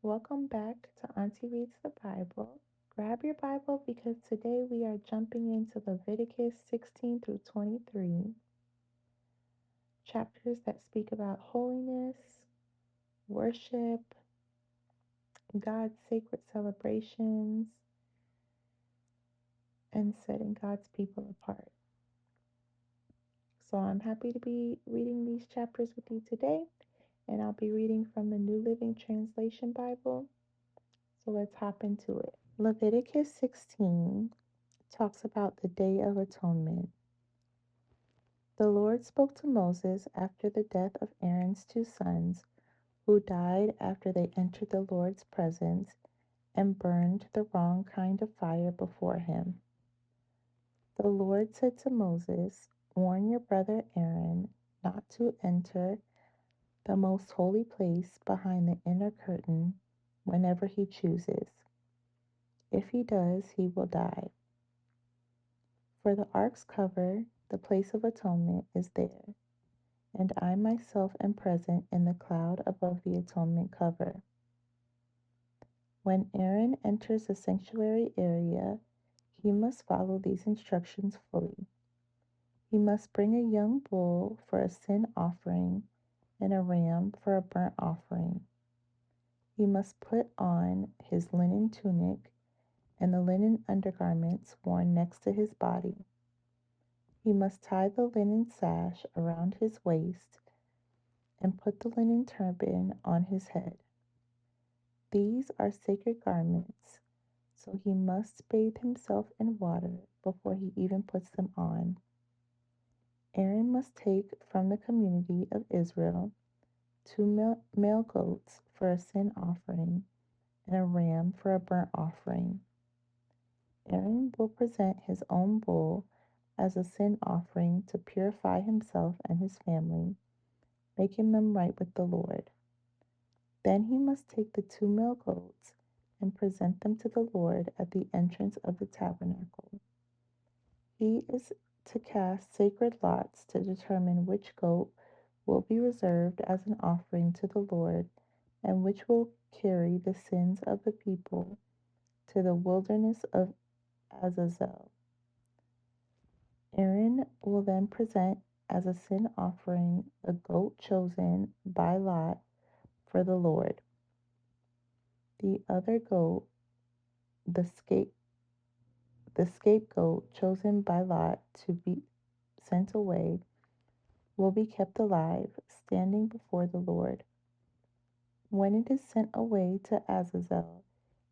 Welcome back to Auntie Reads the Bible. Grab your Bible because today we are jumping into Leviticus 16 through 23, chapters that speak about holiness, worship, God's sacred celebrations, and setting God's people apart. So I'm happy to be reading these chapters with you today, and I'll be reading from the New Living Translation Bible. So let's hop into it. Leviticus 16 talks about the Day of Atonement. The Lord spoke to Moses after the death of Aaron's two sons, who died after they entered the Lord's presence and burned the wrong kind of fire before him. The Lord said to Moses, "Warn your brother Aaron not to enter the most holy place behind the inner curtain whenever he chooses. If he does, he will die. For the ark's cover, the place of atonement, is there, and I myself am present in the cloud above the atonement cover. When Aaron enters the sanctuary area, he must follow these instructions fully. He must bring a young bull for a sin offering and a ram for a burnt offering. He must put on his linen tunic and the linen undergarments worn next to his body. He must tie the linen sash around his waist and put the linen turban on his head. These are sacred garments, so he must bathe himself in water before he even puts them on. Aaron must take from the community of Israel two male goats for a sin offering and a ram for a burnt offering. Aaron will present his own bull as a sin offering to purify himself and his family, making them right with the Lord. Then he must take the two male goats and present them to the Lord at the entrance of the tabernacle. He is to cast sacred lots to determine which goat will be reserved as an offering to the Lord and which will carry the sins of the people to the wilderness of Azazel. Aaron will then present as a sin offering the goat chosen by lot for the Lord. The other goat, the scapegoat chosen by Lot to be sent away, will be kept alive, standing before the Lord. When it is sent away to Azazel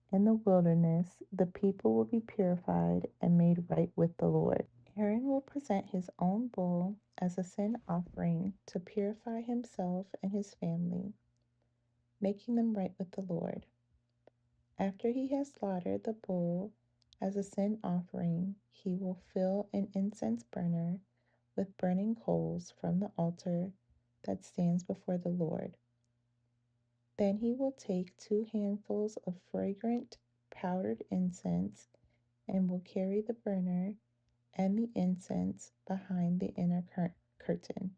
in the wilderness, the people will be purified and made right with the Lord. Aaron will present his own bull as a sin offering to purify himself and his family, making them right with the Lord. After he has slaughtered the bull as a sin offering, he will fill an incense burner with burning coals from the altar that stands before the Lord. Then he will take 2 handfuls of fragrant powdered incense and will carry the burner and the incense behind the inner curtain.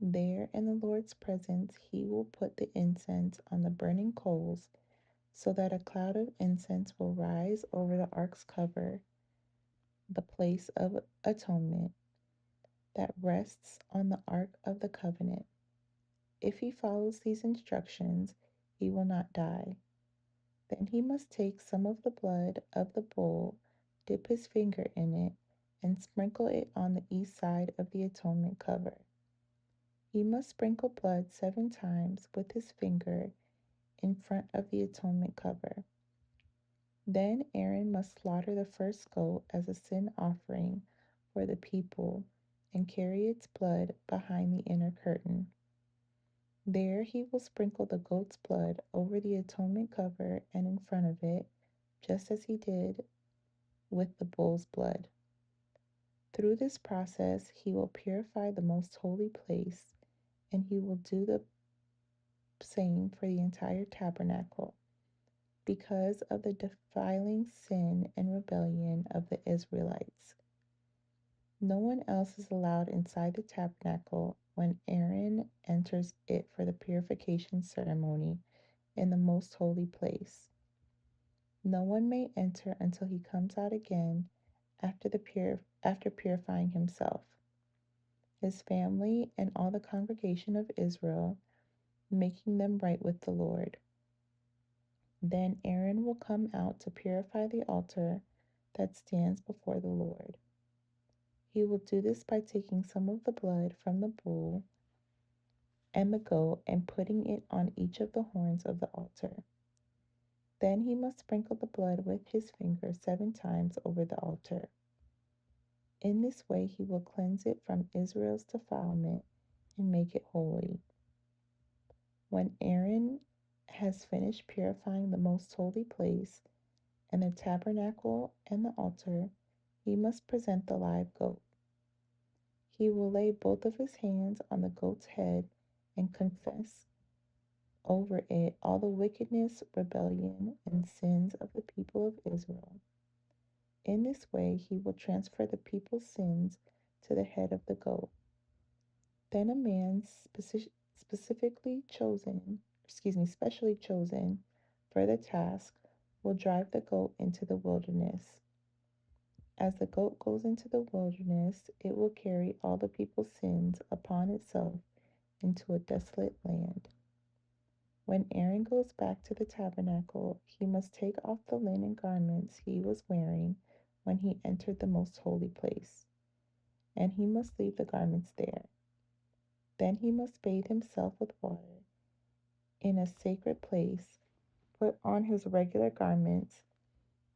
There in the Lord's presence, he will put the incense on the burning coals so that a cloud of incense will rise over the ark's cover, the place of atonement that rests on the ark of the covenant. If he follows these instructions, he will not die. Then he must take some of the blood of the bull, dip his finger in it, and sprinkle it on the east side of the atonement cover. He must sprinkle blood 7 times with his finger in front of the atonement cover. Then Aaron must slaughter the first goat as a sin offering for the people and carry its blood behind the inner curtain. There he will sprinkle the goat's blood over the atonement cover and in front of it, just as he did with the bull's blood. Through this process, he will purify the most holy place, and he will do the same for the entire tabernacle because of the defiling sin and rebellion of the Israelites. No one else is allowed inside the tabernacle when Aaron enters it for the purification ceremony, in the most holy place. No one may enter until he comes out again after purifying himself, his family, and all the congregation of Israel, making them right with the Lord. Then Aaron will come out to purify the altar that stands before the Lord. He will do this by taking some of the blood from the bull and the goat and putting it on each of the horns of the altar. Then he must sprinkle the blood with his finger 7 times over the altar. In this way he will cleanse it from Israel's defilement and make it holy. When Aaron has finished purifying the most holy place and the tabernacle and the altar, he must present the live goat. He will lay both of his hands on the goat's head and confess over it all the wickedness, rebellion, and sins of the people of Israel. In this way, he will transfer the people's sins to the head of the goat. Then a man specially chosen for the task, will drive the goat into the wilderness. As the goat goes into the wilderness, it will carry all the people's sins upon itself into a desolate land. When Aaron goes back to the tabernacle, he must take off the linen garments he was wearing when he entered the most holy place, and he must leave the garments there. Then he must bathe himself with water in a sacred place, put on his regular garments,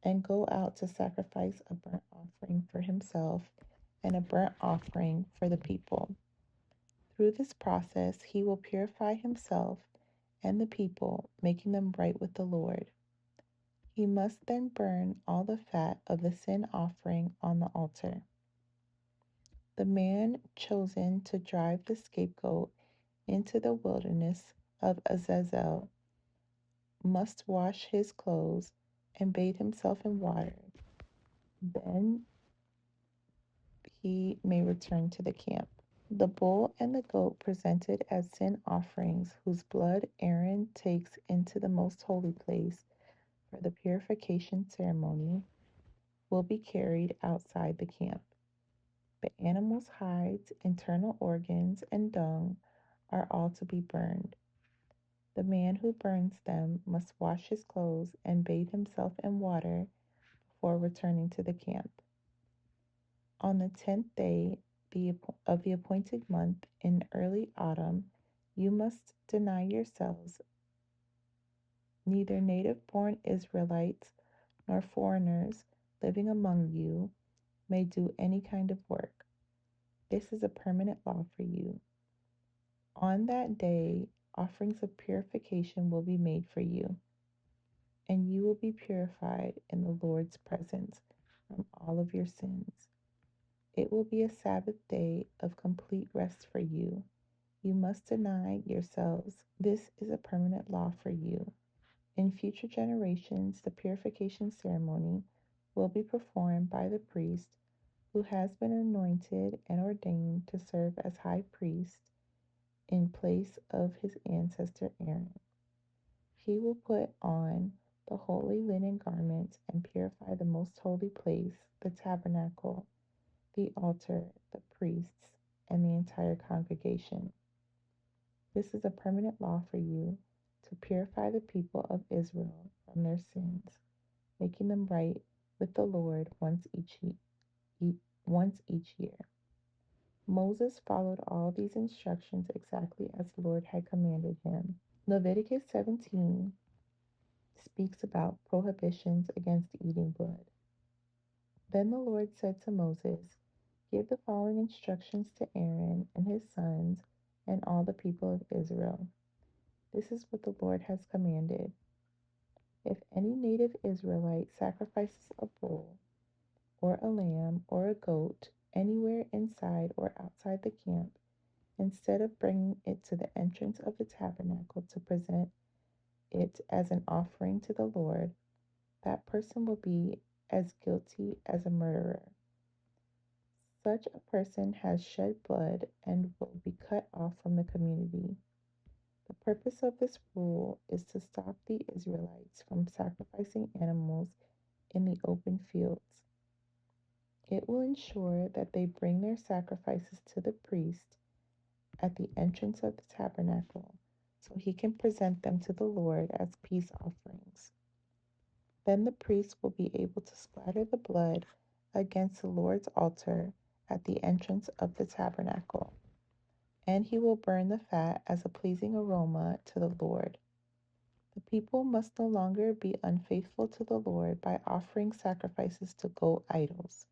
and go out to sacrifice a burnt offering for himself and a burnt offering for the people. Through this process, he will purify himself and the people, making them right with the Lord. He must then burn all the fat of the sin offering on the altar. The man chosen to drive the scapegoat into the wilderness of Azazel must wash his clothes and bathe himself in water. Then he may return to the camp. The bull and the goat presented as sin offerings, whose blood Aaron takes into the most holy place for the purification ceremony, will be carried outside the camp. The animal's hides, internal organs, and dung are all to be burned. The man who burns them must wash his clothes and bathe himself in water before returning to the camp. On the 10th day of the appointed month in early autumn, you must deny yourselves. Neither native born Israelites nor foreigners living among you may do any kind of work. This is a permanent law for you. On that day, offerings of purification will be made for you, and you will be purified in the Lord's presence from all of your sins. It will be a Sabbath day of complete rest for you. You must deny yourselves. This is a permanent law for you. In future generations, the purification ceremony will be performed by the priest who has been anointed and ordained to serve as high priest in place of his ancestor Aaron. He will put on the holy linen garments and purify the most holy place, the tabernacle, the altar, the priests, and the entire congregation. This is a permanent law for you to purify the people of Israel from their sins, making them right with the Lord once each year. Moses followed all these instructions exactly as the Lord had commanded him. Leviticus 17 speaks about prohibitions against eating blood. Then the Lord said to Moses, "Give the following instructions to Aaron and his sons and all the people of Israel. This is what the Lord has commanded. If any native Israelite sacrifices a bull or a lamb or a goat anywhere inside or outside the camp, instead of bringing it to the entrance of the tabernacle to present it as an offering to the Lord, that person will be as guilty as a murderer. Such a person has shed blood and will be cut off from the community. The purpose of this rule is to stop the Israelites from sacrificing animals in the open fields. It will ensure that they bring their sacrifices to the priest at the entrance of the tabernacle so he can present them to the Lord as peace offerings. Then the priest will be able to splatter the blood against the Lord's altar at the entrance of the tabernacle, and he will burn the fat as a pleasing aroma to the Lord. The people must no longer be unfaithful to the Lord by offering sacrifices to goat idols.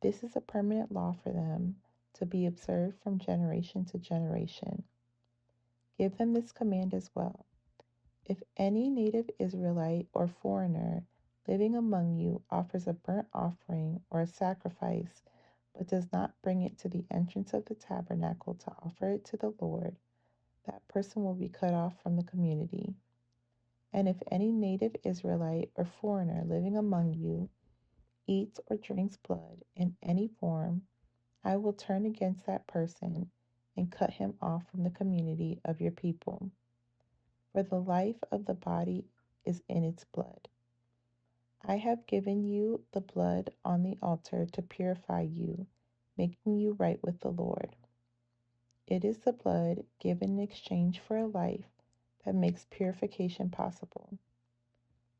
This is a permanent law for them to be observed from generation to generation. Give them this command as well. If any native Israelite or foreigner living among you offers a burnt offering or a sacrifice, but does not bring it to the entrance of the tabernacle to offer it to the Lord, that person will be cut off from the community. And if any native Israelite or foreigner living among you eats or drinks blood in any form, I will turn against that person and cut him off from the community of your people. For the life of the body is in its blood. I have given you the blood on the altar to purify you, making you right with the Lord. It is the blood given in exchange for a life that makes purification possible.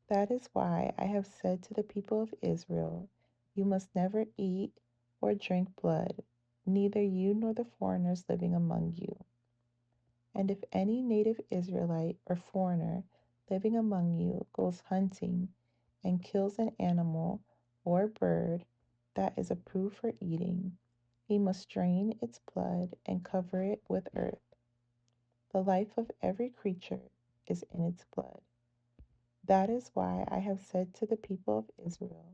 That is why I have said to the people of Israel, you must never eat or drink blood, neither you nor the foreigners living among you. And if any native Israelite or foreigner living among you goes hunting and kills an animal or bird that is approved for eating, he must drain its blood and cover it with earth. The life of every creature is in its blood. That is why I have said to the people of Israel,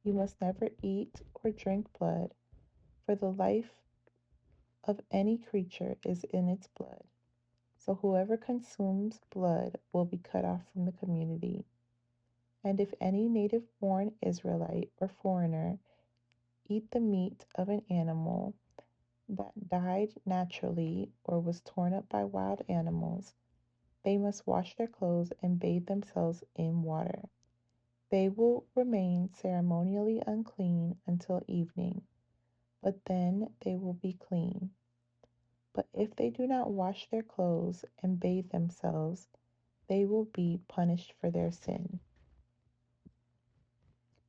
you must never eat or drink blood, for the life of any creature is in its blood. So whoever consumes blood will be cut off from the community. And if any native born Israelite or foreigner eat the meat of an animal that died naturally or was torn up by wild animals, they must wash their clothes and bathe themselves in water. They will remain ceremonially unclean until evening, but then they will be clean. But if they do not wash their clothes and bathe themselves, they will be punished for their sin.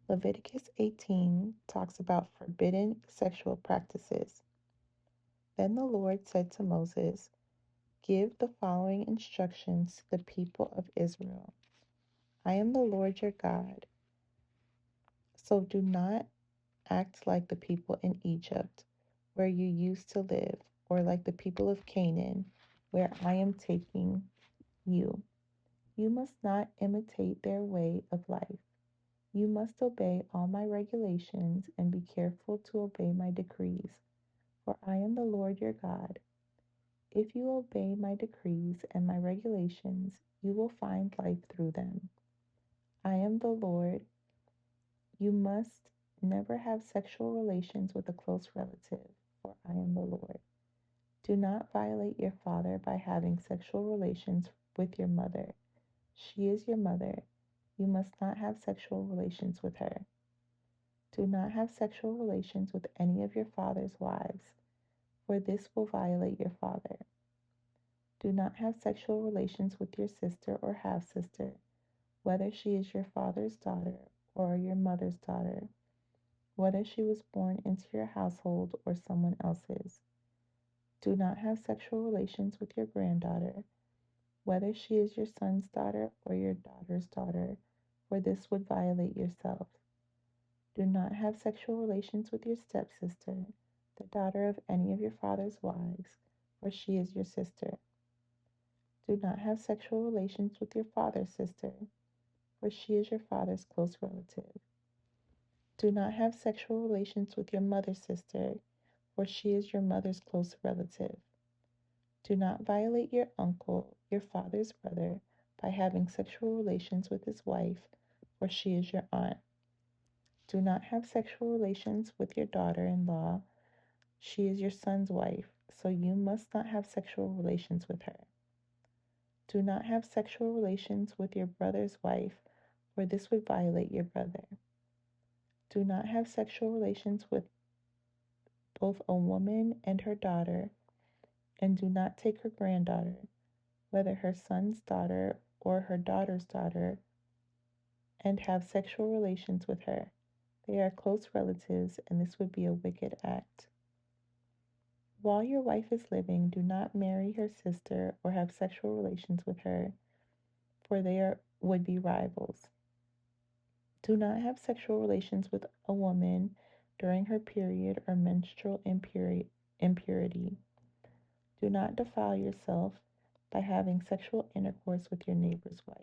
Leviticus 18 talks about forbidden sexual practices. Then the Lord said to Moses, give the following instructions to the people of Israel. I am the Lord your God, so do not act like the people in Egypt, where you used to live, or like the people of Canaan, where I am taking you. You must not imitate their way of life. You must obey all my regulations and be careful to obey my decrees, for I am the Lord your God. If you obey my decrees and my regulations, you will find life through them. I am the Lord. You must never have sexual relations with a close relative, for I am the Lord. Do not violate your father by having sexual relations with your mother. She is your mother. You must not have sexual relations with her. Do not have sexual relations with any of your father's wives, for this will violate your father. Do not have sexual relations with your sister or half sister, whether she is your father's daughter or your mother's daughter, whether she was born into your household or someone else's. Do not have sexual relations with your granddaughter, whether she is your son's daughter or your daughter's daughter, for this would violate yourself. Do not have sexual relations with your stepsister, the daughter of any of your father's wives, for she is your sister. Do not have sexual relations with your father's sister, for she is your father's close relative. Do not have sexual relations with your mother's sister, for she is your mother's close relative. Do not violate your uncle, your father's brother, by having sexual relations with his wife, for she is your aunt. Do not have sexual relations with your daughter in law. She is your son's wife, so you must not have sexual relations with her. Do not have sexual relations with your brother's wife, for this would violate your brother. Do not have sexual relations with both a woman and her daughter, and do not take her granddaughter, whether her son's daughter or her daughter's daughter, and have sexual relations with her. They are close relatives, and this would be a wicked act. While your wife is living, do not marry her sister or have sexual relations with her, for would be rivals. Do not have sexual relations with a woman during her period or menstrual impurity. Do not defile yourself by having sexual intercourse with your neighbor's wife.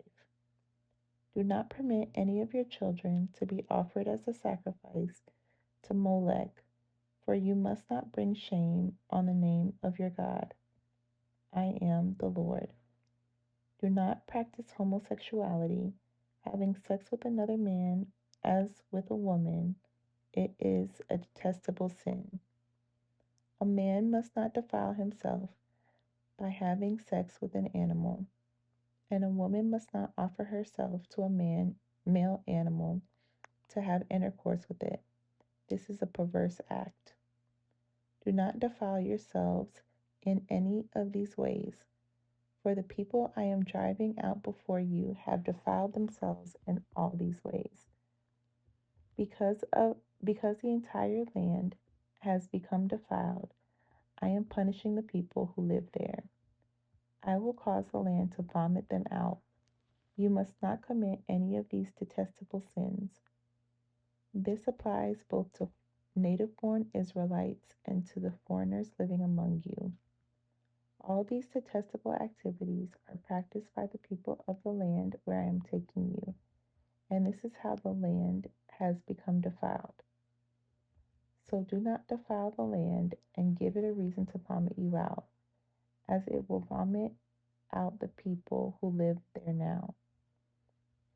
Do not permit any of your children to be offered as a sacrifice to Molech, for you must not bring shame on the name of your God. I am the Lord. Do not practice homosexuality, having sex with another man as with a woman. It is a detestable sin. A man must not defile himself by having sex with an animal, and a woman must not offer herself to a male animal, to have intercourse with it. This is a perverse act. Do not defile yourselves in any of these ways, for the people I am driving out before you have defiled themselves in all these ways. Because the entire land has become defiled, I am punishing the people who live there. I will cause the land to vomit them out. You must not commit any of these detestable sins. This applies both to native born Israelites and to the foreigners living among you. All these detestable activities are practiced by the people of the land where I am taking you, and this is how the land has become defiled. So do not defile the land and give it a reason to vomit you out, as it will vomit out the people who live there now.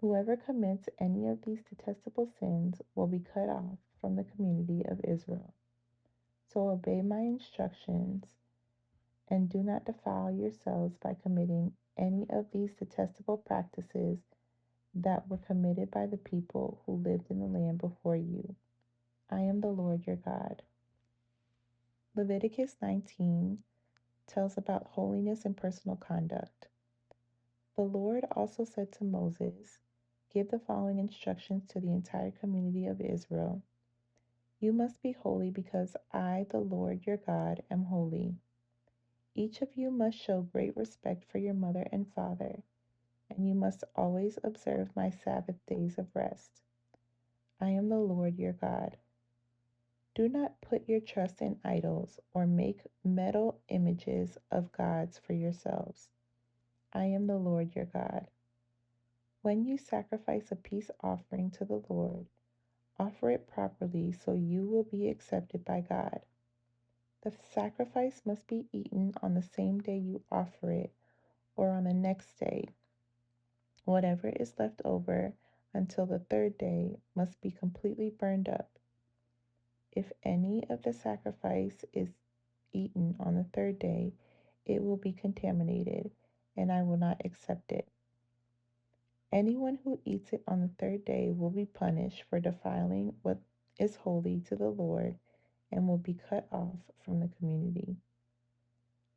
Whoever commits any of these detestable sins will be cut off from the community of Israel. So obey my instructions and do not defile yourselves by committing any of these detestable practices that were committed by the people who lived in the land before you. I am the Lord your God. Leviticus 19 tells about holiness and personal conduct. The Lord also said to Moses, give the following instructions to the entire community of Israel. You must be holy because I, the Lord your God, am holy. Each of you must show great respect for your mother and father, and you must always observe my Sabbath days of rest. I am the Lord your God. Do not put your trust in idols or make metal images of gods for yourselves. I am the Lord your God. When you sacrifice a peace offering to the Lord, offer it properly so you will be accepted by God. The sacrifice must be eaten on the same day you offer it or on the next day. Whatever is left over until the third day must be completely burned up. If any of the sacrifice is eaten on the third day, it will be contaminated, and I will not accept it. Anyone who eats it on the third day will be punished for defiling what is holy to the Lord and will be cut off from the community.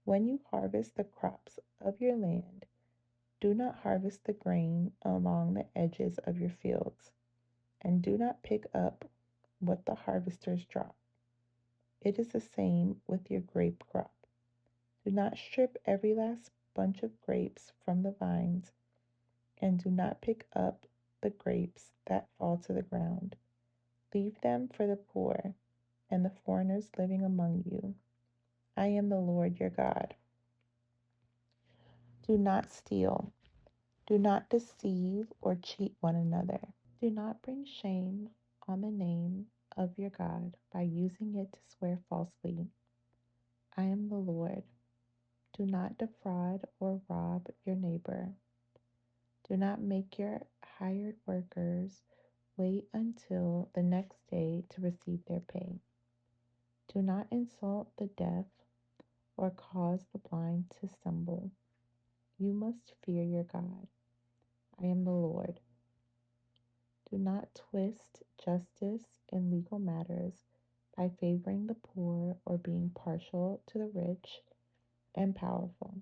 When you harvest the crops of your land, do not harvest the grain along the edges of your fields, and do not pick up what the harvesters drop. It is the same with your grape crop. Do not strip every last bunch of grapes from the vines, and do not pick up the grapes that fall to the ground. Leave them for the poor and the foreigners living among you. I am the Lord your God. Do not steal. Do not deceive or cheat one another. Do not bring shame on the name of your God by using it to swear falsely. I am the Lord. Do not defraud or rob your neighbor. Do not make your hired workers wait until the next day to receive their pay. Do not insult the deaf or cause the blind to stumble. You must fear your God. I am the Lord. Do not twist justice in legal matters by favoring the poor or being partial to the rich and powerful.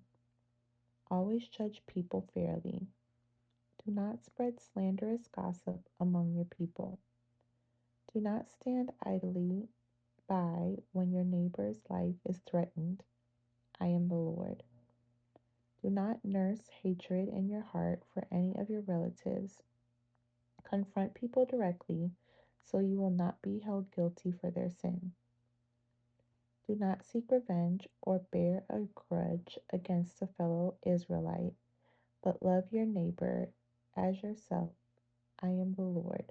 Always judge people fairly. Do not spread slanderous gossip among your people. Do not stand idly by when your neighbor's life is threatened. I am the Lord. Do not nurse hatred in your heart for any of your relatives. Confront people directly so you will not be held guilty for their sin. Do not seek revenge or bear a grudge against a fellow Israelite, but love your neighbor as yourself. I am the Lord.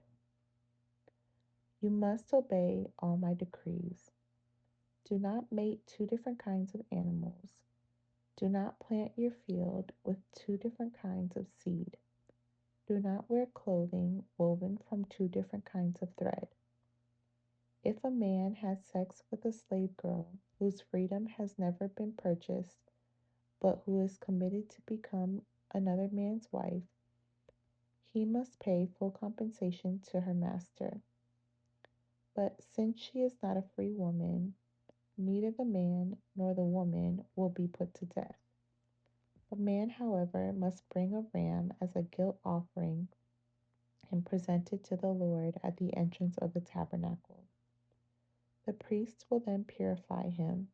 You must obey all my decrees. Do not mate two different kinds of animals. Do not plant your field with two different kinds of seed. Do not wear clothing woven from two different kinds of thread. If a man has sex with a slave girl whose freedom has never been purchased, but who is committed to become another man's wife, he must pay full compensation to her master. But since she is not a free woman, neither the man nor the woman will be put to death. The man, however, must bring a ram as a guilt offering and present it to the Lord at the entrance of the tabernacle. The priests will then purify him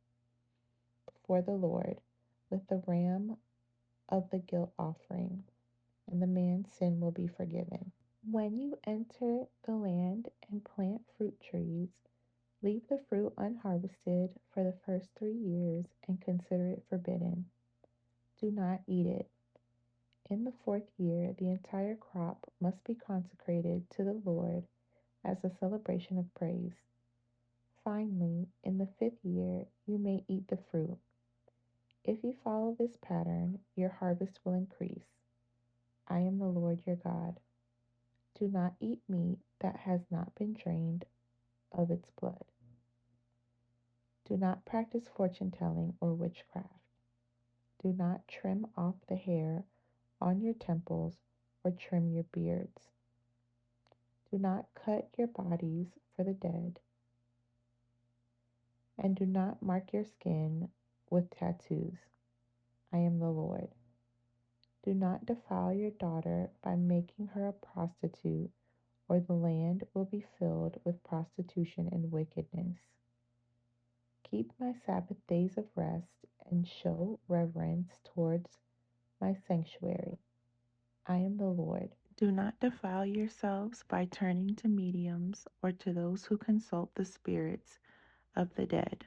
before the Lord with the ram of the guilt offering, and the man's sin will be forgiven. When you enter the land and plant fruit trees, leave the fruit unharvested for the first 3 years and consider it forbidden. Do not eat it. In the fourth year, the entire crop must be consecrated to the Lord as a celebration of praise. Finally, in the fifth year, you may eat the fruit. If you follow this pattern, your harvest will increase. I am the Lord your God. Do not eat meat that has not been drained of its blood. Do not practice fortune telling or witchcraft. Do not trim off the hair on your temples or trim your beards. Do not cut your bodies for the dead, and do not mark your skin with tattoos. I am the Lord. Do not defile your daughter by making her a prostitute, or the land will be filled with prostitution and wickedness. Keep my Sabbath days of rest and show reverence towards my sanctuary. I am the Lord. Do not defile yourselves by turning to mediums or to those who consult the spirits of the dead.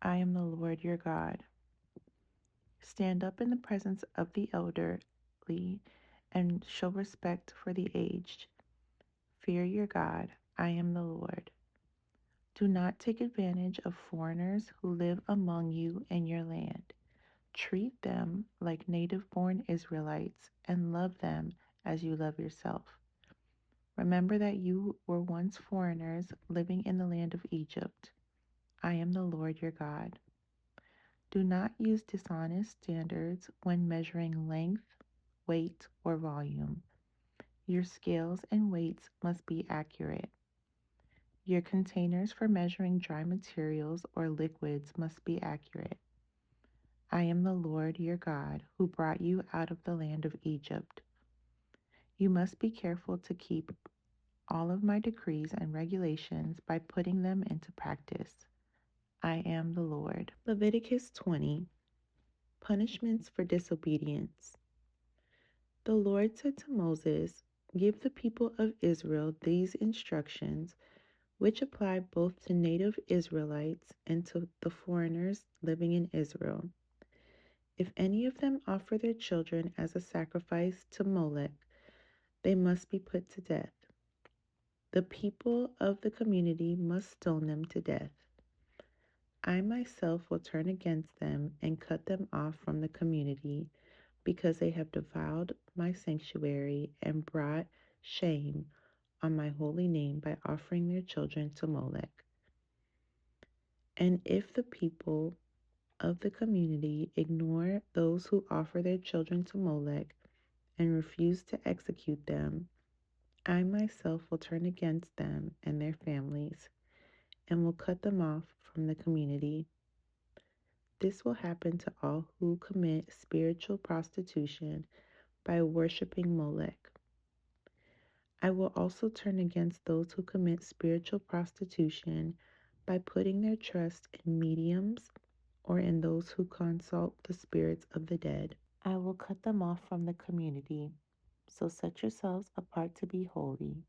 I am the Lord your God. Stand up in the presence of the elderly and show respect for the aged. Fear your God. I am the Lord. Do not take advantage of foreigners who live among you in your land. Treat them like native born Israelites and love them as you love yourself. Remember that you were once foreigners living in the land of Egypt. I am the Lord your God. Do not use dishonest standards when measuring length, weight, or volume. Your scales and weights must be accurate. Your containers for measuring dry materials or liquids must be accurate. I am the Lord your God who brought you out of the land of Egypt. You must be careful to keep all of my decrees and regulations by putting them into practice. I am the Lord. Leviticus 20. Punishments for disobedience. The Lord said to Moses, "Give the people of Israel these instructions, which apply both to native Israelites and to the foreigners living in Israel. If any of them offer their children as a sacrifice to Molech, they must be put to death. The people of the community must stone them to death. I myself will turn against them and cut them off from the community because they have defiled my sanctuary and brought shame on my holy name by offering their children to Molech. And if the people of the community ignore those who offer their children to Molech and refuse to execute them, I myself will turn against them and their families and will cut them off from the community. This will happen to all who commit spiritual prostitution by worshiping Molech. I will also turn against those who commit spiritual prostitution by putting their trust in mediums or in those who consult the spirits of the dead. I will cut them off from the community. So set yourselves apart to be holy,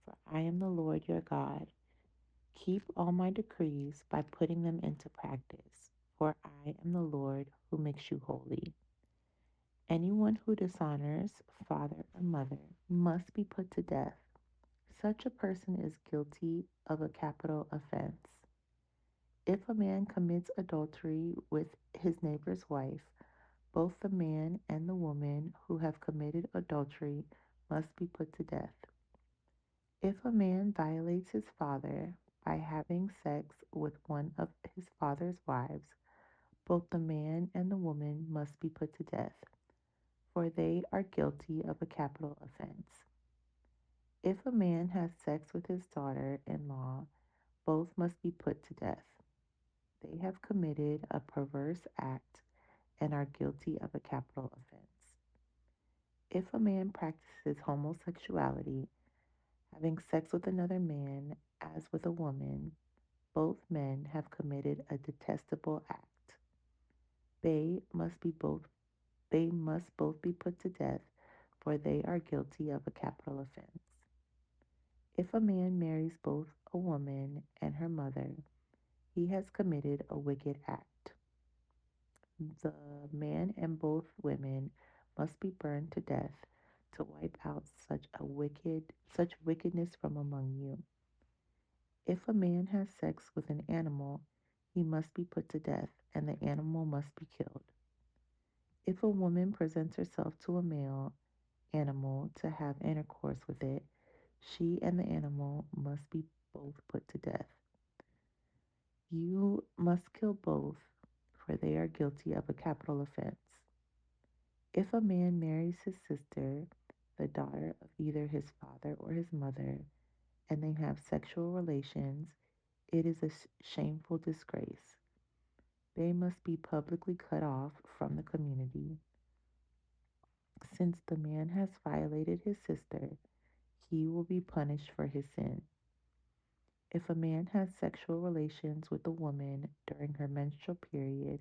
for I am the Lord your God. Keep all my decrees by putting them into practice, for I am the Lord who makes you holy. Anyone who dishonors father or mother must be put to death. Such a person is guilty of a capital offense. If a man commits adultery with his neighbor's wife, both the man and the woman who have committed adultery must be put to death. If a man violates his father by having sex with one of his father's wives, both the man and the woman must be put to death, for they are guilty of a capital offense. If a man has sex with his daughter-in-law, both must be put to death. They have committed a perverse act and are guilty of a capital offense. If a man practices homosexuality, having sex with another man as with a woman, both men have committed a detestable act. They must be both they must both be put to death, for they are guilty of a capital offense. If a man marries both a woman and her mother, he has committed a wicked act. The man and both women must be burned to death to wipe out such wickedness from among you. If a man has sex with an animal, he must be put to death, and the animal must be killed. If a woman presents herself to a male animal to have intercourse with it, she and the animal must be both put to death. You must kill both, for they are guilty of a capital offense. If a man marries his sister, the daughter of either his father or his mother, and they have sexual relations, it is a shameful disgrace. They must be publicly cut off from the community. Since the man has violated his sister, he will be punished for his sin. If a man has sexual relations with a woman during her menstrual period,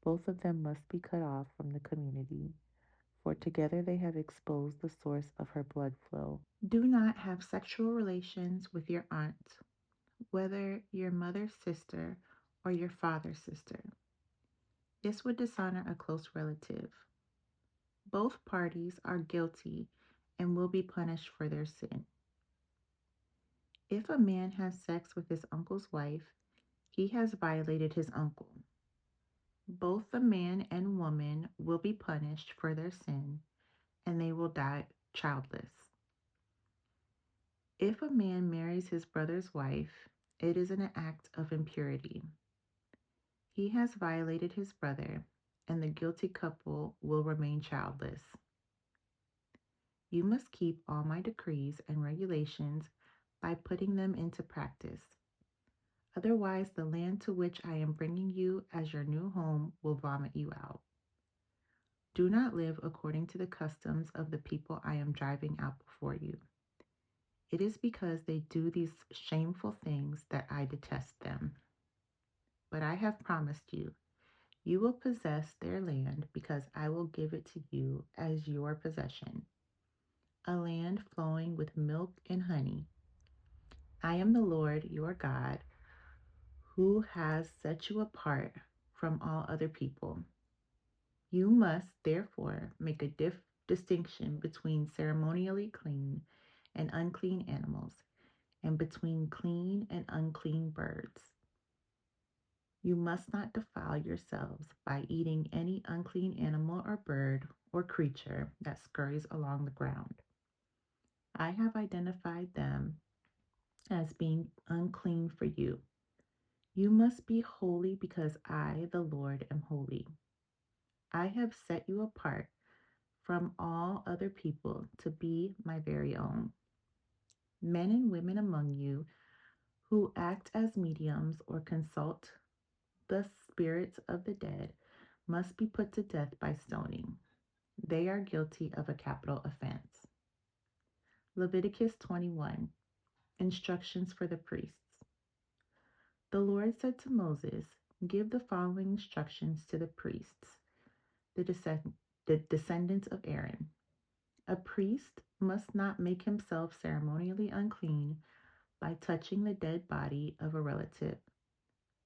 both of them must be cut off from the community, for together they have exposed the source of her blood flow. Do not have sexual relations with your aunt, whether your mother's sister or your father's sister. This would dishonor a close relative. Both parties are guilty and will be punished for their sin. If a man has sex with his uncle's wife, he has violated his uncle. Both the man and woman will be punished for their sin, and they will die childless. If a man marries his brother's wife, it is an act of impurity. He has violated his brother, and the guilty couple will remain childless. You must keep all my decrees and regulations by putting them into practice. Otherwise, the land to which I am bringing you as your new home will vomit you out. Do not live according to the customs of the people I am driving out before you. It is because they do these shameful things that I detest them. But I have promised you, you will possess their land because I will give it to you as your possession, a land flowing with milk and honey. I am the Lord your God who has set you apart from all other people. You must therefore make a distinction between ceremonially clean and unclean animals, and between clean and unclean birds. You must not defile yourselves by eating any unclean animal or bird or creature that scurries along the ground. I have identified them as being unclean for you. You must be holy because I, the Lord, am holy. I have set you apart from all other people to be my very own. Men and women among you who act as mediums or consult the spirits of the dead must be put to death by stoning. They are guilty of a capital offense. Leviticus 21. Instructions for the priests. The Lord said to Moses, "Give the following instructions to the priests, the descendants of Aaron. A priest must not make himself ceremonially unclean by touching the dead body of a relative.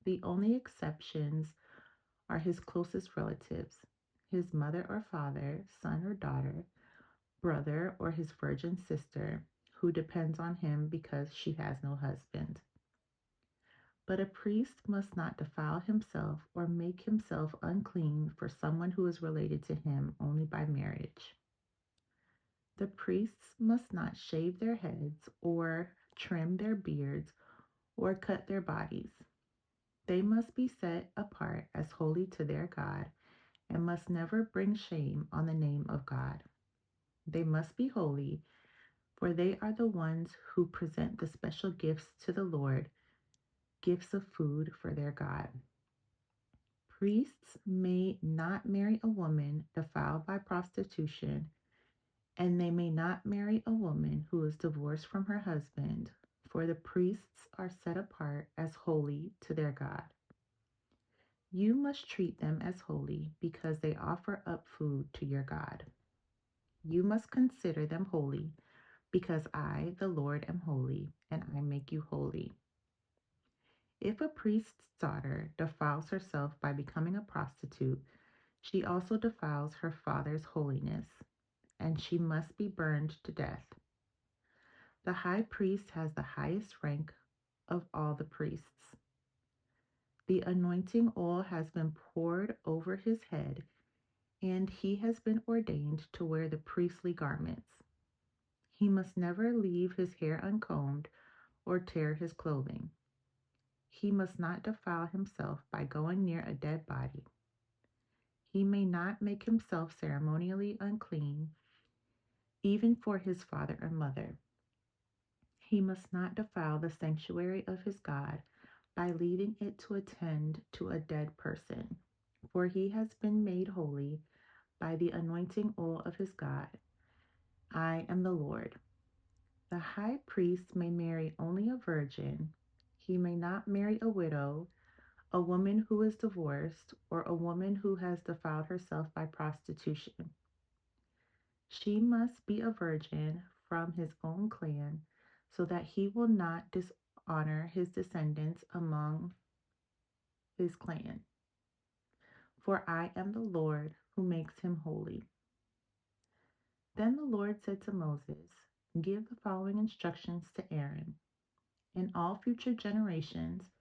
The only exceptions are his closest relatives, his mother or father, son or daughter, brother, or his virgin sister, who depends on him because she has no husband. But a priest must not defile himself or make himself unclean for someone who is related to him only by marriage. The priests must not shave their heads or trim their beards or cut their bodies. They must be set apart as holy to their God and must never bring shame on the name of God. They must be holy, for they are the ones who present the special gifts to the Lord, gifts of food for their God. Priests may not marry a woman defiled by prostitution, and they may not marry a woman who is divorced from her husband, for the priests are set apart as holy to their God. You must treat them as holy because they offer up food to your God. You must consider them holy because I, the Lord, am holy, and I make you holy. If a priest's daughter defiles herself by becoming a prostitute, she also defiles her father's holiness, and she must be burned to death. The high priest has the highest rank of all the priests. The anointing oil has been poured over his head, and he has been ordained to wear the priestly garments. He must never leave his hair uncombed or tear his clothing. He must not defile himself by going near a dead body. He may not make himself ceremonially unclean, even for his father or mother. He must not defile the sanctuary of his God by leaving it to attend to a dead person, for he has been made holy by the anointing oil of his God. I am the Lord. The high priest may marry only a virgin. He may not marry a widow, a woman who is divorced, or a woman who has defiled herself by prostitution. She must be a virgin from his own clan, so that he will not dishonor his descendants among his clan. For I am the Lord who makes him holy. Then the Lord said to Moses, "Give the following instructions to Aaron. In all future generations,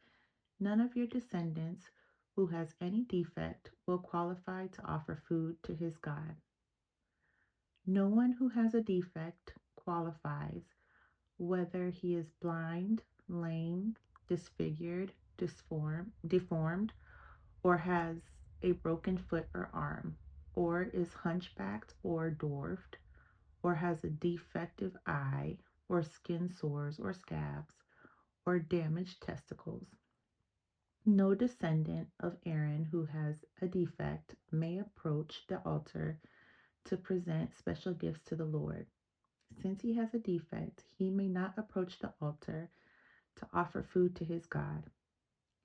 none of your descendants who has any defect will qualify to offer food to his God. No one who has a defect qualifies, whether he is blind, lame, disfigured, deformed, or has a broken foot or arm, or is hunchbacked or dwarfed, or has a defective eye, or skin sores or scabs, or damaged testicles. No descendant of Aaron who has a defect may approach the altar to present special gifts to the Lord. Since he has a defect, he may not approach the altar to offer food to his God.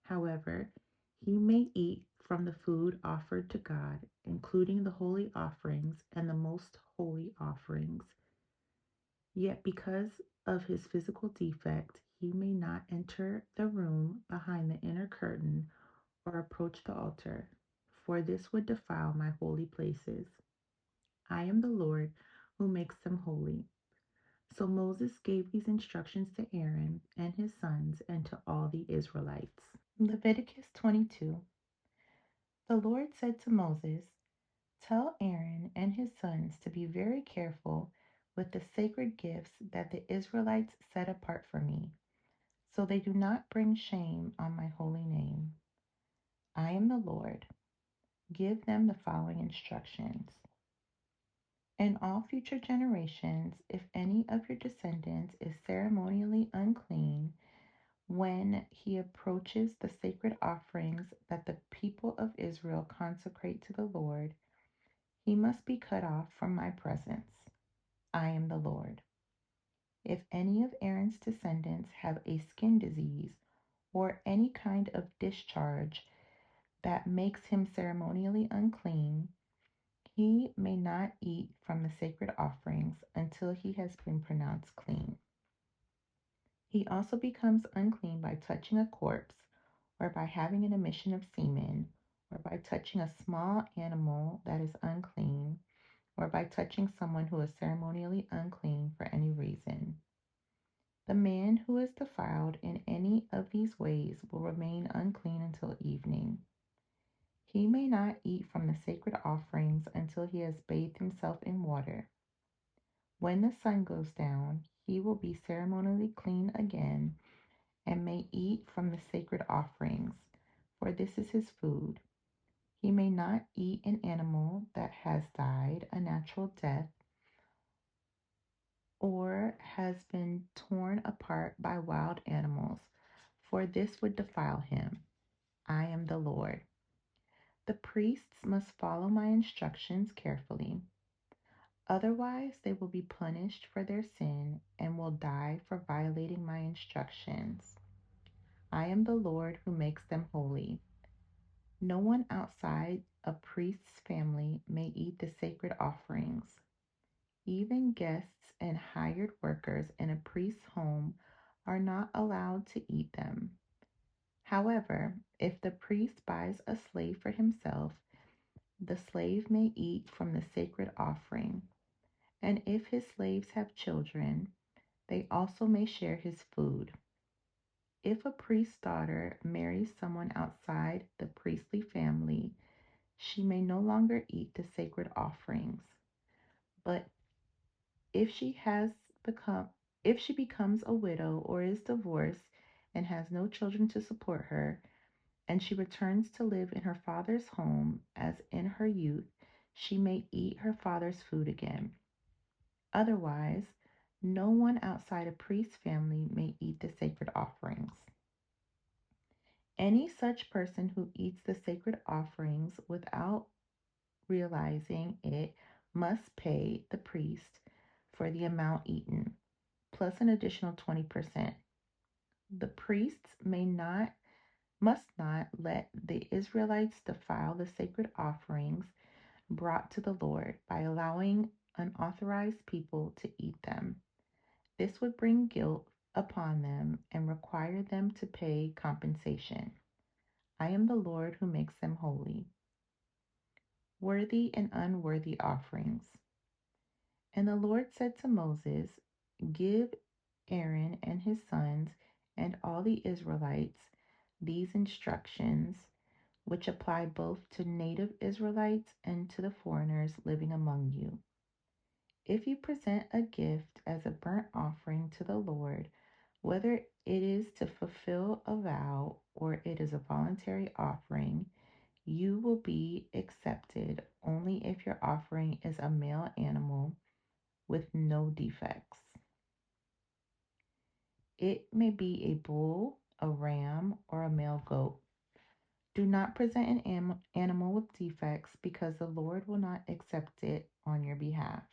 However, he may eat from the food offered to God, including the holy offerings and the most holy offerings. Yet, because of his physical defect, he may not enter the room behind the inner curtain or approach the altar, for this would defile my holy places. I am the Lord who makes them holy." So Moses gave these instructions to Aaron and his sons and to all the Israelites. Leviticus 22. The Lord said to Moses, "Tell Aaron and his sons to be very careful with the sacred gifts that the Israelites set apart for me, so they do not bring shame on my holy name. I am the Lord. Give them the following instructions. In all future generations, if any of your descendants is ceremonially unclean when he approaches the sacred offerings that the people of Israel consecrate to the Lord, he must be cut off from my presence. I am the Lord. If any of Aaron's descendants have a skin disease or any kind of discharge that makes him ceremonially unclean, he may not eat from the sacred offerings until he has been pronounced clean. He also becomes unclean by touching a corpse, or by having an emission of semen, or by touching a small animal that is unclean, or by touching someone who is ceremonially unclean for any reason. The man who is defiled in any of these ways will remain unclean until evening. He may not eat from the sacred offerings until he has bathed himself in water. When the sun goes down, he will be ceremonially clean again and may eat from the sacred offerings, for this is his food. He may not eat an animal that has died a natural death or has been torn apart by wild animals, for this would defile him. I am the Lord. The priests must follow my instructions carefully. Otherwise, they will be punished for their sin and will die for violating my instructions. I am the Lord who makes them holy. No one outside a priest's family may eat the sacred offerings. Even guests and hired workers in a priest's home are not allowed to eat them. However, if the priest buys a slave for himself, the slave may eat from the sacred offering. And if his slaves have children, they also may share his food. If a priest's daughter marries someone outside the priestly family, she may no longer eat the sacred offerings. But if she has become if she becomes a widow or is divorced and has no children to support her, and she returns to live in her father's home as in her youth, she may eat her father's food again. Otherwise, no one outside a priest's family may eat the sacred offerings. Any such person who eats the sacred offerings without realizing it must pay the priest for the amount eaten, plus an additional 20%. The priests must not let the Israelites defile the sacred offerings brought to the Lord by allowing unauthorized people to eat them. This would bring guilt upon them and require them to pay compensation. I am the Lord who makes them holy. Worthy and unworthy offerings. And the Lord said to Moses, give Aaron and his sons and all the Israelites these instructions, which apply both to native Israelites and to the foreigners living among you. If you present a gift as a burnt offering to the Lord, whether it is to fulfill a vow or it is a voluntary offering, you will be accepted only if your offering is a male animal with no defects. It may be a bull, a ram, or a male goat. Do not present an animal with defects because the Lord will not accept it on your behalf.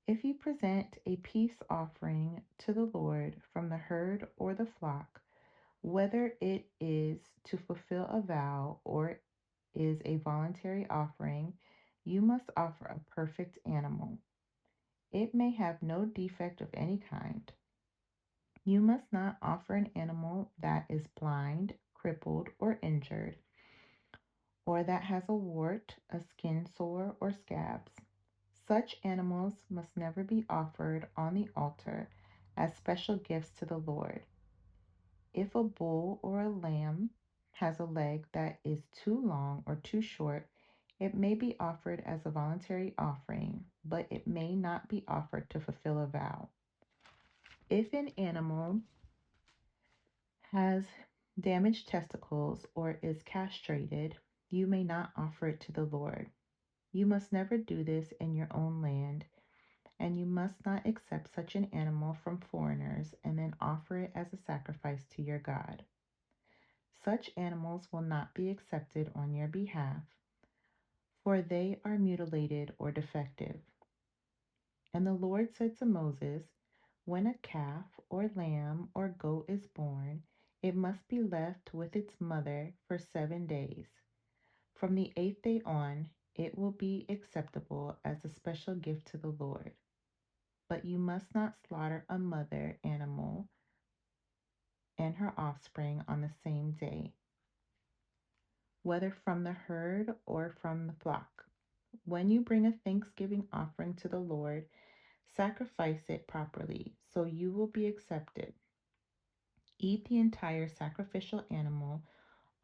If you present a peace offering to the Lord from the herd or the flock, whether it is to fulfill a vow or is a voluntary offering, you must offer a perfect animal. It may have no defect of any kind. You must not offer an animal that is blind, crippled, or injured, or that has a wart, a skin sore, or scabs. Such animals must never be offered on the altar as special gifts to the Lord. If a bull or a lamb has a leg that is too long or too short, it may be offered as a voluntary offering, but it may not be offered to fulfill a vow. If an animal has damaged testicles or is castrated, you may not offer it to the Lord. You must never do this in your own land, and you must not accept such an animal from foreigners and then offer it as a sacrifice to your God. Such animals will not be accepted on your behalf, for they are mutilated or defective. And the Lord said to Moses, when a calf or lamb or goat is born, it must be left with its mother for 7 days. From the 8th day on, it will be acceptable as a special gift to the Lord. But you must not slaughter a mother animal and her offspring on the same day, whether from the herd or from the flock. When you bring a thanksgiving offering to the Lord, sacrifice it properly, so you will be accepted. Eat the entire sacrificial animal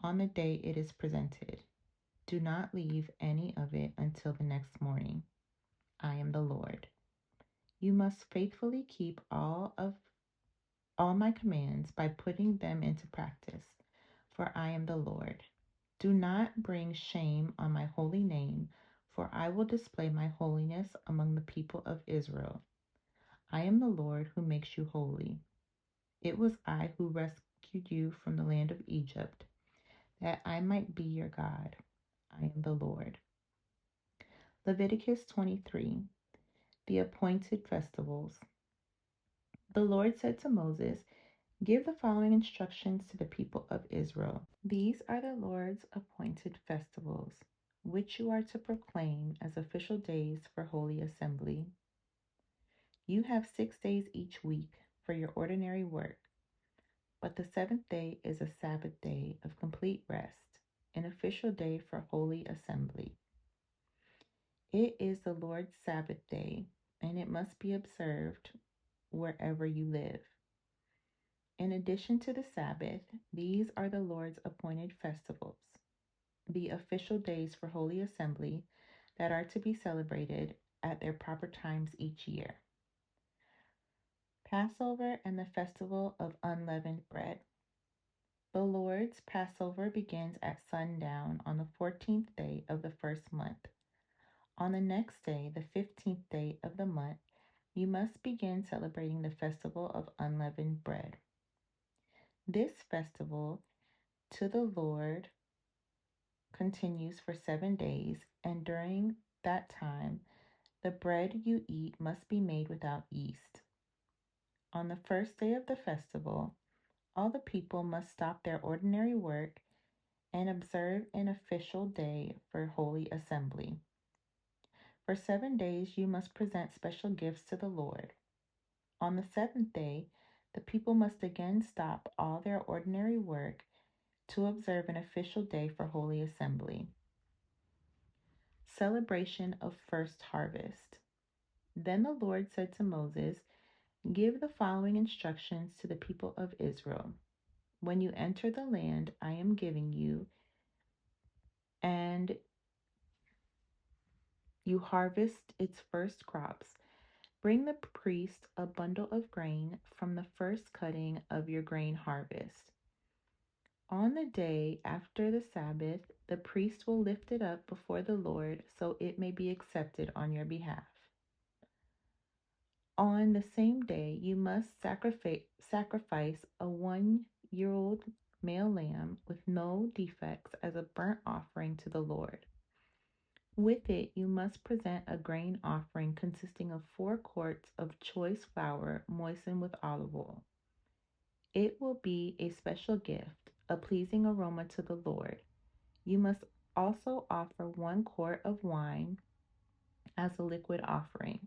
on the day it is presented. Do not leave any of it until the next morning. I am the Lord. You must faithfully keep all my commands by putting them into practice, for I am the Lord. Do not bring shame on my holy name, for I will display my holiness among the people of Israel. I am the Lord who makes you holy. It was I who rescued you from the land of Egypt, that I might be your God. I am the Lord. Leviticus 23, the appointed festivals. The Lord said to Moses, give the following instructions to the people of Israel. These are the Lord's appointed festivals, which you are to proclaim as official days for holy assembly. You have 6 days each week for your ordinary work, but the seventh day is a Sabbath day of complete rest, an official day for holy assembly. It is the Lord's Sabbath day, and it must be observed wherever you live. In addition to the Sabbath, these are the Lord's appointed festivals, the official days for Holy Assembly that are to be celebrated at their proper times each year. Passover and the Festival of Unleavened Bread. The Lord's Passover begins at sundown on the 14th day of the first month. On the next day, the 15th day of the month, you must begin celebrating the Festival of Unleavened Bread. This festival to the Lord continues for 7 days, and during that time, the bread you eat must be made without yeast. On the first day of the festival, all the people must stop their ordinary work and observe an official day for holy assembly. For 7 days, you must present special gifts to the Lord. On the seventh day, the people must again stop all their ordinary work to observe an official day for holy assembly. Celebration of first harvest. Then the Lord said to Moses, give the following instructions to the people of Israel. When you enter the land I am giving you, and you harvest its first crops, bring the priest a bundle of grain from the first cutting of your grain harvest. On the day after the Sabbath, the priest will lift it up before the Lord so it may be accepted on your behalf. On the same day, you must sacrifice a 1-year-old male lamb with no defects as a burnt offering to the Lord. With it, you must present a grain offering consisting of 4 quarts of choice flour moistened with olive oil. It will be a special gift, a pleasing aroma to the Lord. You must also offer 1 quart of wine as a liquid offering.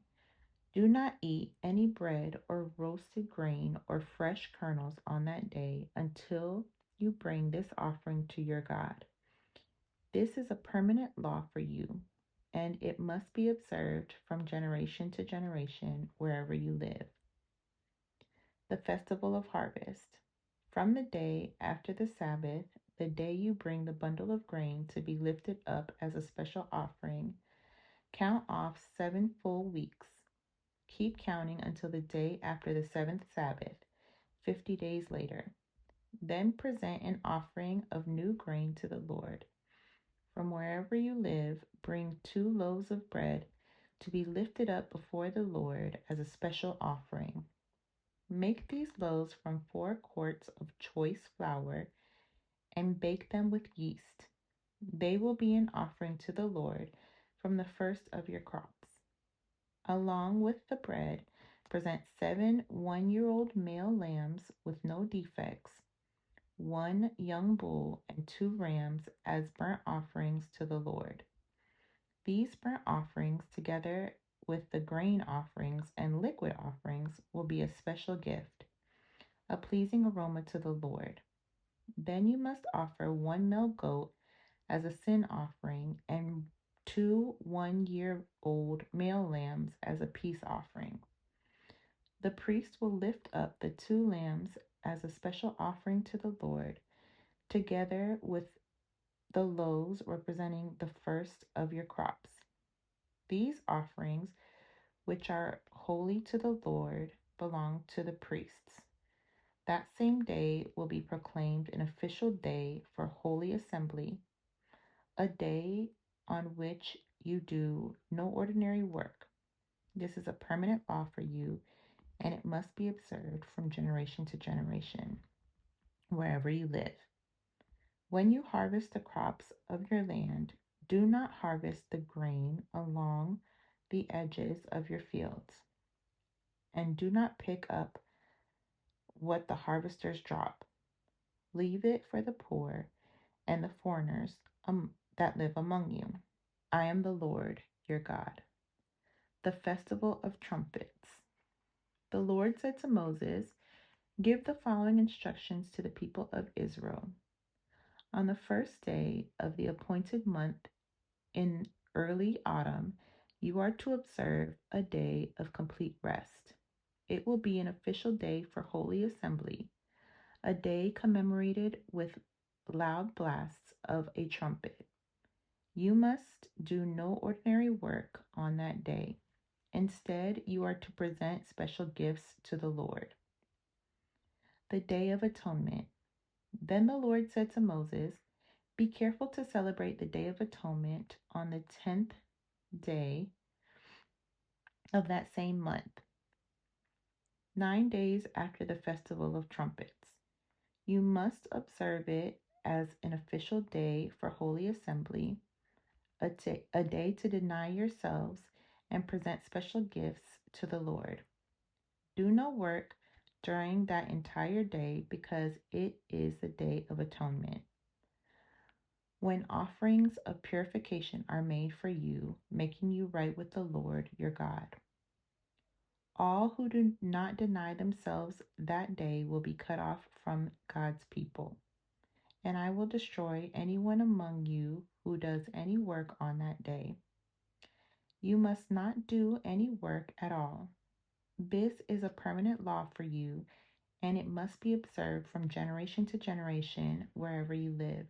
Do not eat any bread or roasted grain or fresh kernels on that day until you bring this offering to your God. This is a permanent law for you, and it must be observed from generation to generation wherever you live. The Festival of Harvest. From the day after the Sabbath, the day you bring the bundle of grain to be lifted up as a special offering, count off 7 full weeks. Keep counting until the day after the 7th Sabbath, 50 days later. Then present an offering of new grain to the Lord. From wherever you live, bring 2 loaves of bread to be lifted up before the Lord as a special offering. Make these loaves from 4 quarts of choice flour and bake them with yeast. They will be an offering to the Lord from the first of your crops. Along with the bread, present 7 one-year-old male lambs with no defects, 1 young bull, and 2 rams as burnt offerings to the Lord. These burnt offerings, together with the grain offerings and liquid offerings, will be a special gift, a pleasing aroma to the Lord. Then you must offer 1 male goat as a sin offering and 2 one-year-old male lambs as a peace offering. The priest will lift up the 2 lambs as a special offering to the Lord, together with the loaves representing the first of your crops. These offerings, which are holy to the Lord, belong to the priests. That same day will be proclaimed an official day for holy assembly, a day on which you do no ordinary work. This is a permanent law for you, and it must be observed from generation to generation, wherever you live. When you harvest the crops of your land, do not harvest the grain along the edges of your fields, and do not pick up what the harvesters drop. Leave it for the poor and the foreigners that live among you. I am the Lord your God. The Festival of Trumpets. The Lord said to Moses, "Give the following instructions to the people of Israel. On the first day of the appointed month in early autumn, you are to observe a day of complete rest. It will be an official day for holy assembly, a day commemorated with loud blasts of a trumpet. You must do no ordinary work on that day. Instead, you are to present special gifts to the Lord." The Day of Atonement. Then the Lord said to Moses, "Be careful to celebrate the Day of Atonement on the 10th day of that same month, 9 days after the Festival of Trumpets. You must observe it as an official day for holy assembly, a day to deny yourselves and present special gifts to the Lord. Do no work during that entire day because it is the Day of Atonement, when offerings of purification are made for you, making you right with the Lord your God. All who do not deny themselves that day will be cut off from God's people, and I will destroy anyone among you who does any work on that day. You must not do any work at all. This is a permanent law for you, and it must be observed from generation to generation wherever you live.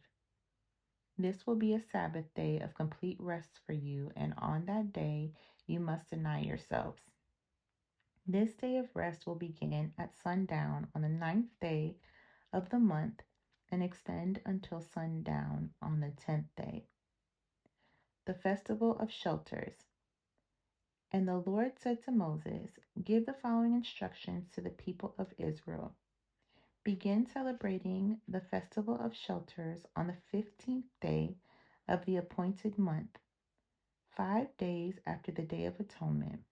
This will be a Sabbath day of complete rest for you, and on that day you must deny yourselves. This day of rest will begin at sundown on the 9th day of the month and extend until sundown on the 10th day. The Festival of Shelters. And the Lord said to Moses, "Give the following instructions to the people of Israel. Begin celebrating the Festival of Shelters on the 15th day of the appointed month, 5 days after the Day of Atonement.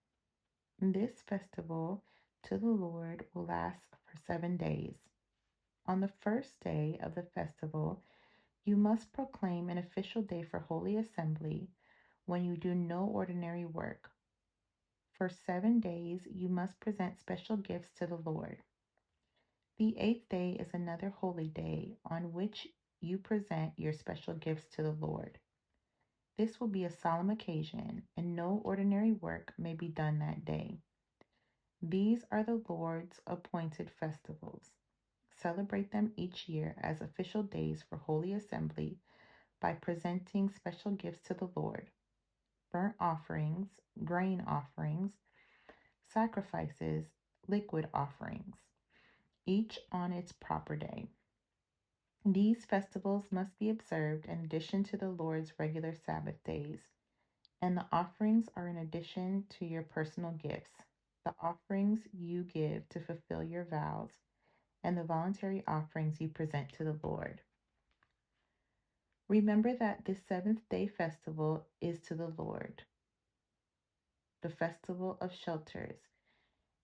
This festival to the Lord will last for 7 days. On the first day of the festival, you must proclaim an official day for holy assembly when you do no ordinary work. For 7 days, you must present special gifts to the Lord. The 8th day is another holy day on which you present your special gifts to the Lord. This will be a solemn occasion, and no ordinary work may be done that day. These are the Lord's appointed festivals. Celebrate them each year as official days for holy assembly by presenting special gifts to the Lord: burnt offerings, grain offerings, sacrifices, liquid offerings, each on its proper day. These festivals must be observed in addition to the Lord's regular Sabbath days, and the offerings are in addition to your personal gifts, the offerings you give to fulfill your vows, and the voluntary offerings you present to the Lord. Remember that this seventh day festival is to the Lord, the festival of shelters.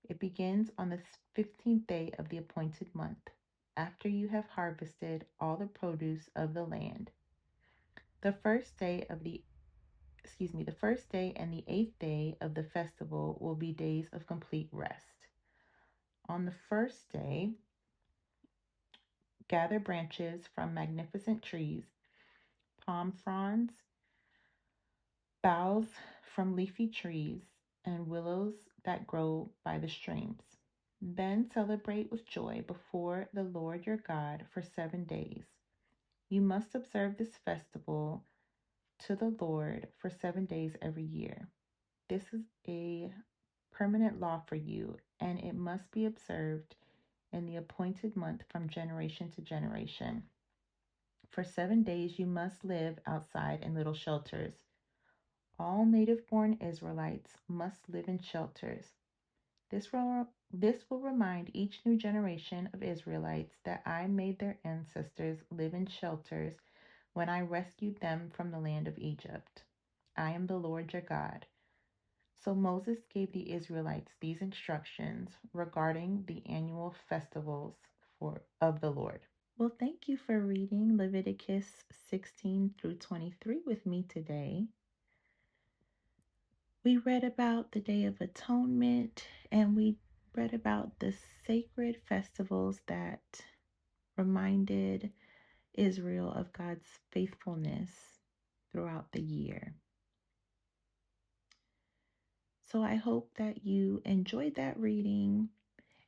It begins on the 15th day of the appointed month, after you have harvested all the produce of the land. The first day of the the first day and the 8th day of the festival will be days of complete rest. On the first day, gather branches from magnificent trees, palm fronds, boughs from leafy trees, and willows that grow by the streams. Then celebrate with joy before the Lord your God for 7 days. You must observe this festival to the Lord for 7 days every year. This is a permanent law for you, and it must be observed in the appointed month from generation to generation. For 7 days you must live outside in little shelters. All native born Israelites must live in shelters. This will remind each new generation of Israelites that I made their ancestors live in shelters when I rescued them from the land of Egypt. I am the Lord your God. So Moses gave the Israelites these instructions regarding the annual festivals of the Lord. Well, thank you for reading Leviticus 16 through 23 with me today. We read about the Day of Atonement, and we read about the sacred festivals that reminded Israel of God's faithfulness throughout the year. So I hope that you enjoyed that reading,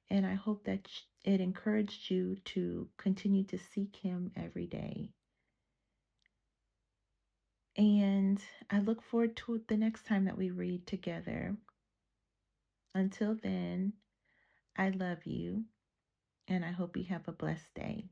and I hope that it encouraged you to continue to seek Him every day. And I look forward to the next time that we read together. Until then, I love you, and I hope you have a blessed day.